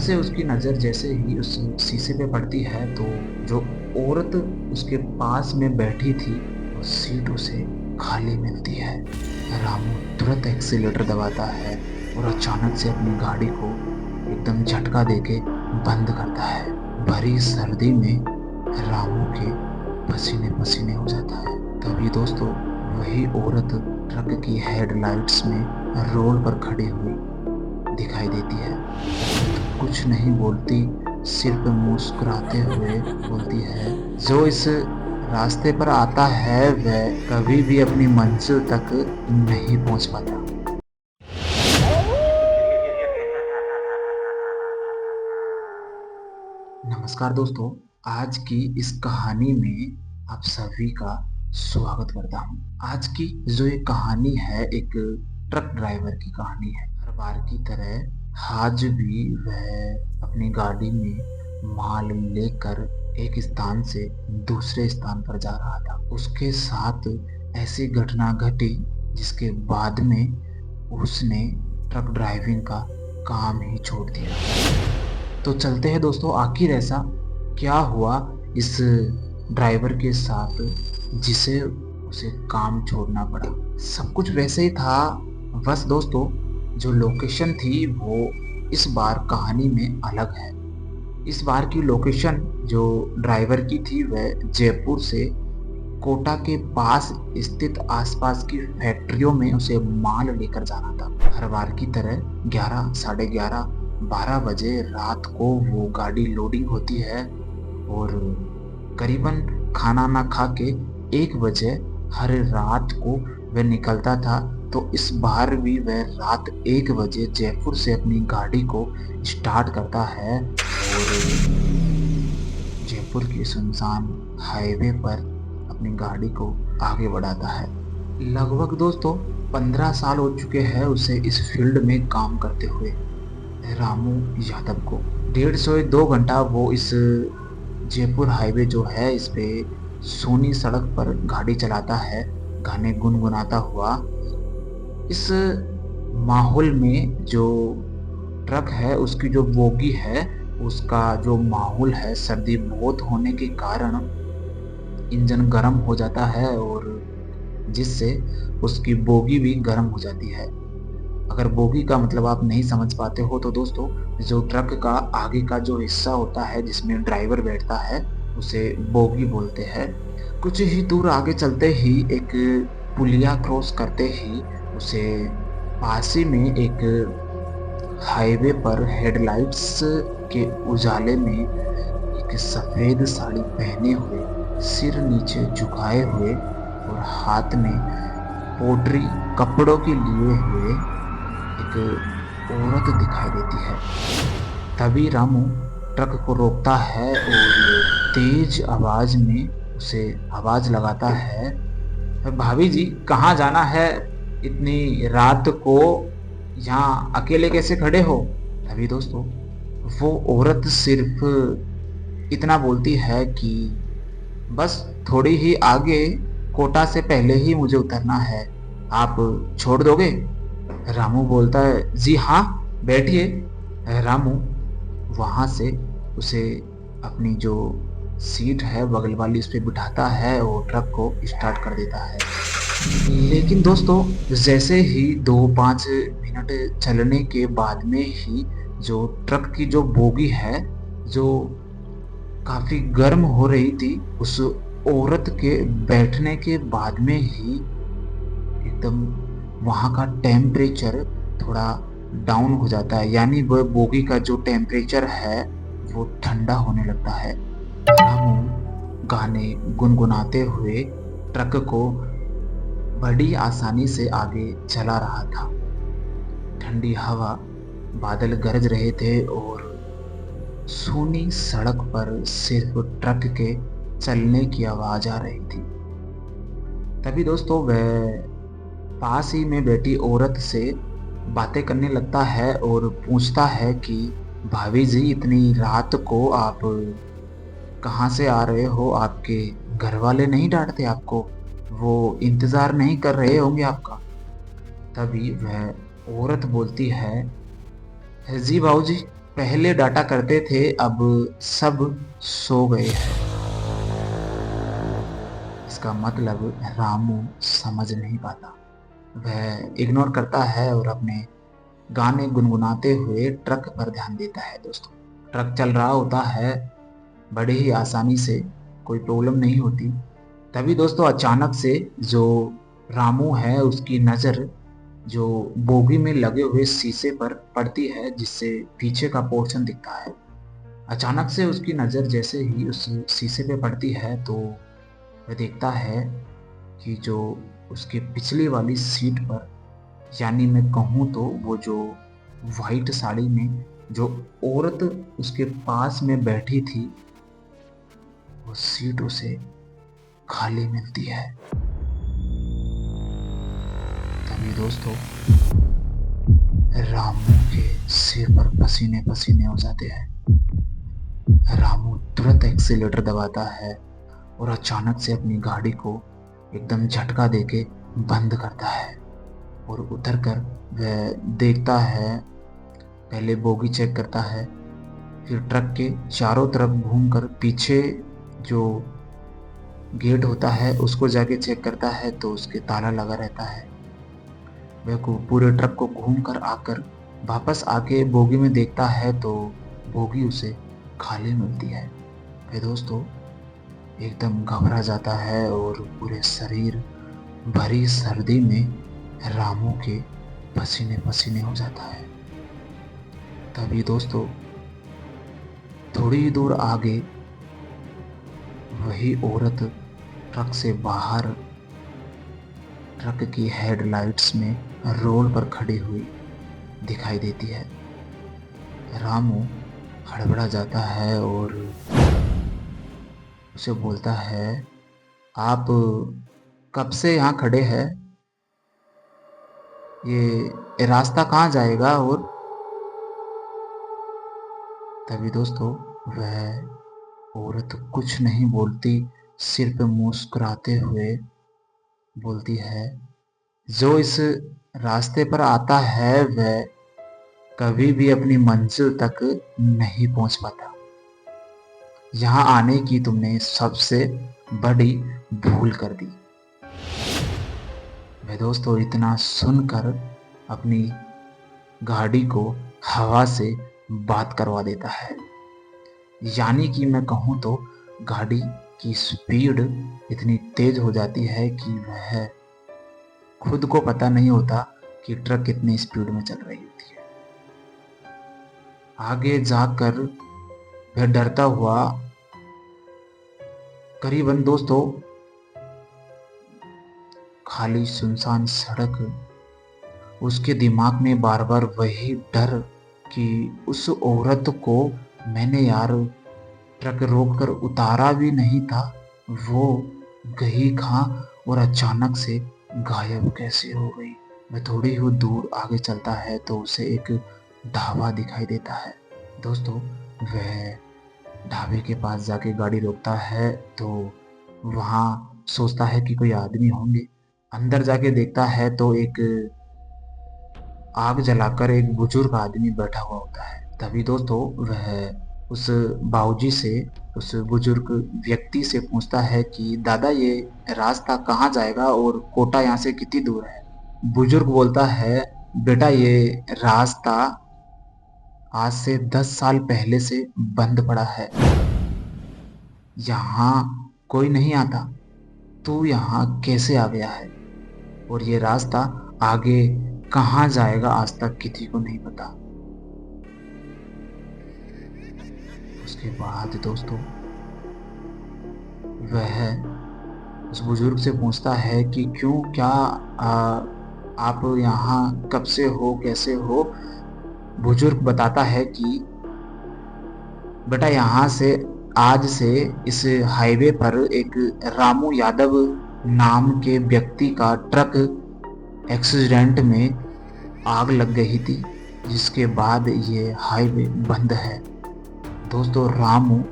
से उसकी नज़र जैसे ही उस शीशे पे पड़ती है तो जो औरत उसके पास में बैठी थी वो सीट उसे खाली मिलती है। रामू तुरंत एक्सीलेटर दबाता है और अचानक से अपनी गाड़ी को एकदम झटका देके बंद करता है। भरी सर्दी में रामू के पसीने पसीने हो जाता है। तभी दोस्तों वही औरत ट्रक की हेडलाइट्स में रोड पर खड़ी हुई दिखाई देती है। कुछ नहीं बोलती, सिर्फ मुस्कुराते हुए बोलती है, जो इस रास्ते पर आता है वह कभी भी अपनी मंजिल तक नहीं पहुंच पाता। नमस्कार दोस्तों, आज की इस कहानी में आप सभी का स्वागत करता हूँ। आज की जो ये कहानी है एक ट्रक ड्राइवर की कहानी है। हर बार की तरह आज भी वह अपनी गाड़ी में माल लेकर एक स्थान से दूसरे स्थान पर जा रहा था। उसके साथ ऐसी घटना घटी जिसके बाद में उसने ट्रक ड्राइविंग का काम ही छोड़ दिया। तो चलते हैं दोस्तों, आखिर ऐसा क्या हुआ इस ड्राइवर के साथ जिसे उसे काम छोड़ना पड़ा। सब कुछ वैसे ही था, बस दोस्तों जो लोकेशन थी वो इस बार कहानी में अलग है। इस बार की लोकेशन जो ड्राइवर की थी वह जयपुर से कोटा के पास स्थित आसपास की फैक्ट्रियों में उसे माल लेकर जाना था। हर बार की तरह 11, साढ़े 11, 12 बजे रात को वो गाड़ी लोडिंग होती है और करीबन खाना ना खा के 1 बजे हर रात को वह निकलता था। तो इस बार भी वह रात 1 बजे जयपुर से अपनी गाड़ी को स्टार्ट करता है और जयपुर के सुनसान हाईवे पर अपनी गाड़ी को आगे बढ़ाता है। लगभग दोस्तों 15 साल हो चुके हैं उसे इस फील्ड में काम करते हुए। रामू यादव को 1.5 से 2 घंटा वो इस जयपुर हाईवे जो है इस पे सोनी सड़क पर गाड़ी चलाता है, गाने गुनगुनाता हुआ। इस माहौल में जो ट्रक है उसकी जो बोगी है उसका जो माहौल है, सर्दी बहुत होने के कारण इंजन गर्म हो जाता है और जिससे उसकी बोगी भी गर्म हो जाती है। अगर बोगी का मतलब आप नहीं समझ पाते हो तो दोस्तों जो ट्रक का आगे का जो हिस्सा होता है जिसमें ड्राइवर बैठता है उसे बोगी बोलते हैं। कुछ ही दूर आगे चलते ही एक पुलिया क्रॉस करते ही उसे पास ही में एक हाईवे पर हेडलाइट्स के उजाले में एक सफेद साड़ी पहने हुए, सिर नीचे झुकाए हुए और हाथ में पोटरी कपड़ों के लिए हुए एक औरत दिखाई देती है। तभी रामू ट्रक को रोकता है और तेज आवाज में उसे आवाज लगाता है, भाभी जी कहाँ जाना है, इतनी रात को यहाँ अकेले कैसे खड़े हो। तभी दोस्तों वो औरत सिर्फ इतना बोलती है कि बस थोड़ी ही आगे कोटा से पहले ही मुझे उतरना है, आप छोड़ दोगे। रामू बोलता है जी हाँ बैठिए। रामू वहां से उसे अपनी जो सीट है बगल वाली उस पर बिठाता है और ट्रक को स्टार्ट कर देता है। लेकिन दोस्तों जैसे ही 2-5 मिनट चलने के बाद में ही जो ट्रक की जो बोगी है जो काफी गर्म हो रही थी, उस औरत के बैठने के बाद में ही एकदम वहाँ का टेम्परेचर थोड़ा डाउन हो जाता है, यानी वह बोगी का जो टेम्परेचर है वो ठंडा होने लगता है। रामू गाने गुनगुनाते हुए ट्रक को बड़ी आसानी से आगे चला रहा था। ठंडी हवा, बादल गरज रहे थे और सूनी सड़क पर सिर्फ ट्रक के चलने की आवाज आ रही थी। तभी दोस्तों वह पास ही में बैठी औरत से बातें करने लगता है और पूछता है कि भाभी जी इतनी रात को आप कहाँ से आ रहे हो, आपके घर वाले नहीं डांटते आपको, वो इंतजार नहीं कर रहे होंगे आपका। तभी वह औरत बोलती है जी भाऊजी पहले डांटा करते थे, अब सब सो गए हैं। इसका मतलब रामू समझ नहीं पाता। वह इग्नोर करता है और अपने गाने गुनगुनाते हुए ट्रक पर ध्यान देता है। दोस्तों, ट्रक चल रहा होता है बड़े ही आसानी से, कोई प्रॉब्लम नहीं होती। तभी दोस्तों अचानक से जो रामू है उसकी नज़र जो बोगी में लगे हुए शीशे पर पड़ती है, जिससे पीछे का पोर्शन दिखता है। अचानक से उसकी नज़र जैसे ही उस शीशे पे पड़ती है तो वह देखता है कि जो उसके पिछली वाली सीट पर, यानी मैं कहूँ तो वो जो वाइट साड़ी में जो औरत उसके पास में बैठी थी, वो सीट उसे खाली मिलती है। तभी दोस्तों रामू के सिर पर पसीने पसीने हो जाते हैं। रामू तुरंत एक्सीलेटर दबाता है और अचानक से अपनी गाड़ी को एकदम झटका देके बंद करता है और उतरकर वह देखता है, पहले बोगी चेक करता है, फिर ट्रक के चारों तरफ घूमकर पीछे जो गेट होता है उसको जाके चेक करता है तो उसके ताला लगा रहता है। वह को पूरे ट्रक को घूमकर आकर वापस आके बोगी में देखता है तो बोगी उसे खाली मिलती है। फिर दोस्तों एकदम घबरा जाता है और पूरे शरीर भरी सर्दी में रामू के पसीने पसीने हो जाता है। तभी दोस्तों थोड़ी दूर आगे वही औरत ट्रक से बाहर ट्रक की हेडलाइट्स में रोड पर खड़ी हुई दिखाई देती है। रामू हड़बड़ा जाता है और उसे बोलता है, आप कब से यहाँ खड़े हैं? ये रास्ता कहाँ जाएगा? और तभी दोस्तों वह औरत कुछ नहीं बोलती, सिर्फ मुस्कुराते हुए बोलती है, जो इस रास्ते पर आता है वह कभी भी अपनी मंजिल तक नहीं पहुंच पाता। यहाँ आने की तुमने सबसे बड़ी भूल कर दी। वह दोस्तों इतना सुनकर अपनी गाड़ी को हवा से बात करवा देता है, यानी कि मैं कहूँ तो गाड़ी की स्पीड इतनी तेज हो जाती है कि वह खुद को पता नहीं होता कि ट्रक कितनी स्पीड में चल रही होती है। आगे जाकर वह डरता हुआ करीबन दोस्तों खाली सुनसान सड़क, उसके दिमाग में बार बार वही डर कि उस औरत को मैंने यार ट्रक रोककर उतारा भी नहीं था, वो गई कहाँ और अचानक से गायब कैसे हो गई। वह थोड़ी ही दूर आगे चलता है तो उसे एक ढाबा दिखाई देता है। दोस्तों वह ढाबे के पास जाके गाड़ी रोकता है तो वहाँ सोचता है कि कोई आदमी होंगे। अंदर जाके देखता है तो एक आग जलाकर एक बुजुर्ग आदमी बैठा हुआ होता है। तभी दोस्तों वह उस बाबूजी से, उस बुजुर्ग व्यक्ति से पूछता है कि दादा ये रास्ता कहाँ जाएगा और कोटा यहाँ से कितनी दूर है? बुजुर्ग बोलता है, बेटा ये रास्ता आज से 10 साल पहले से बंद पड़ा है, यहाँ कोई नहीं आता, तू यहाँ कैसे आ गया है? और ये रास्ता आगे कहाँ जाएगा आज तक किसी को नहीं पता। उसके बाद दोस्तों वह उस बुजुर्ग से पूछता है कि क्यों, क्या आप यहाँ कब से हो, कैसे हो? बुजुर्ग बताता है कि बेटा यहाँ से आज से इस हाईवे पर एक रामू यादव नाम के व्यक्ति का ट्रक एक्सीडेंट में आग लग गई थी, जिसके बाद ये हाईवे बंद है। दोस्तों रामू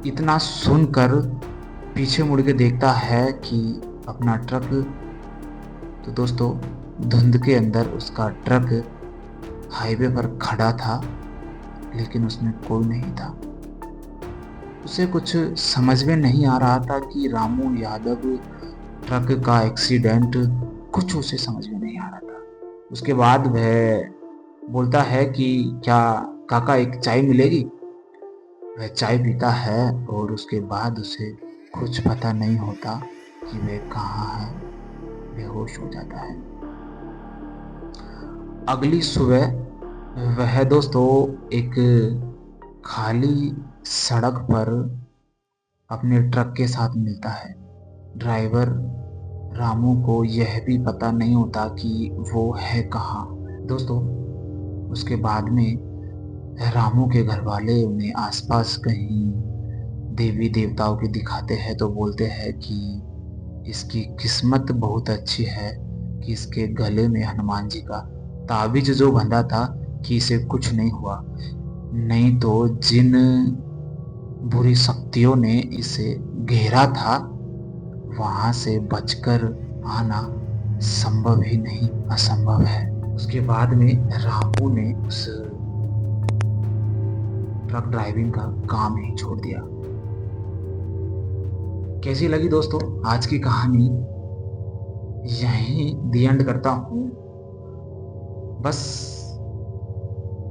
इतना सुनकर पीछे मुड़ के देखता है कि अपना ट्रक, तो दोस्तों धुंध के अंदर उसका ट्रक हाईवे पर खड़ा था, लेकिन उसमें कोई नहीं था। उसे कुछ समझ में नहीं आ रहा था कि रामू यादव ट्रक का एक्सीडेंट, कुछ उसे समझ में नहीं आ रहा था। उसके बाद वह बोलता है कि क्या काका एक चाय मिलेगी। वह चाय पीता है और उसके बाद उसे कुछ पता नहीं होता कि वह कहाँ है, बेहोश हो जाता है। अगली सुबह वह दोस्तों एक खाली सड़क पर अपने ट्रक के साथ मिलता है। ड्राइवर रामू को यह भी पता नहीं होता कि वो है कहाँ। दोस्तों उसके बाद में रामू के घर वाले उन्हें आसपास कहीं देवी देवताओं के दिखाते हैं तो बोलते हैं कि इसकी किस्मत बहुत अच्छी है कि इसके गले में हनुमान जी का ताबीज जो बंधा था कि इसे कुछ नहीं हुआ, नहीं तो जिन बुरी शक्तियों ने इसे घेरा था वहां से बचकर आना संभव ही नहीं, असंभव है। उसके बाद में रामू ने उस ट्रक ड्राइविंग का काम ही छोड़ दिया। कैसी लगी दोस्तों आज की कहानी, यहीं दी एंड करता हूँ। बस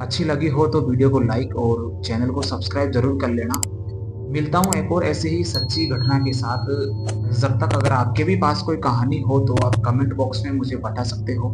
अच्छी लगी हो तो वीडियो को लाइक और चैनल को सब्सक्राइब जरूर कर लेना। मिलता हूँ एक और ऐसे ही सच्ची घटना के साथ। जब तक अगर आपके भी पास कोई कहानी हो तो आप कमेंट बॉक्स में मुझे बता सकते हो।